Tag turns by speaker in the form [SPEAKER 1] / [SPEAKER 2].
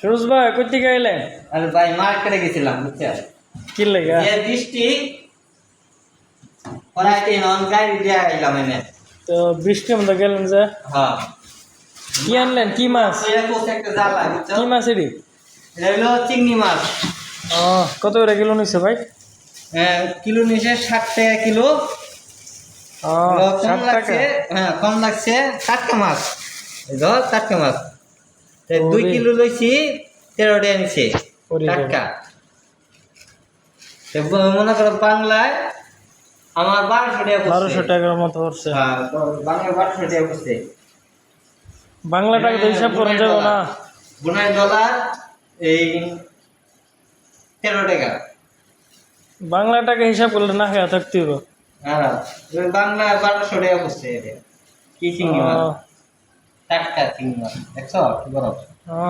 [SPEAKER 1] সুরজ ভাই কই থেকে এলেন?
[SPEAKER 2] আরে ভাই মার্কেটে গেছিলাম বুঝছেন,
[SPEAKER 1] কি লাগা?
[SPEAKER 2] যে বৃষ্টি পড়াইতে নন গাড়ি দিয়ে আইলাম এনে।
[SPEAKER 1] তো বৃষ্টির মধ্যে গেলেন যে,
[SPEAKER 2] হ্যাঁ
[SPEAKER 1] কি আনলেন? কি মাছ?
[SPEAKER 2] এটা কোথায় একটা জ্বালা বুঝছো,
[SPEAKER 1] কি মাছ এটি?
[SPEAKER 2] এটা হলো চিংড়ি মাছ।
[SPEAKER 1] ও কত করে কিলো নিচ্ছে ভাই?
[SPEAKER 2] কিলো নিচে 60 টাকা কিলো।
[SPEAKER 1] ও
[SPEAKER 2] কম
[SPEAKER 1] 60 টাকা।
[SPEAKER 2] লাগছে, হ্যাঁ কম লাগছে। টাটকা মাছ, ধর টাটকা মাছ। 2 কিলো লইছি 13 টাকা নিচ্ছে টাটকা। মনে করো বাংলায় আমার 1200 টাকা পড়ছে।
[SPEAKER 1] 1200 টাকার মতো পড়ছে।
[SPEAKER 2] হ্যাঁ বাংলায় 1200 টাকা পড়ছে।
[SPEAKER 1] বাংলা টাকা তো হিসাব করা যাবে না।
[SPEAKER 2] $12 এই 13 টাকা।
[SPEAKER 1] বাংলা টাকা হিসাব করলে না খেয়ে থাকতে হবে।
[SPEAKER 2] হ্যাঁ বাংলা 1200 টাকা পড়ছে। কি চিংড়ি মাছ,
[SPEAKER 1] ও,
[SPEAKER 2] টাটকা চিংড়ি মাছ দেখছো কি বড়।
[SPEAKER 1] ও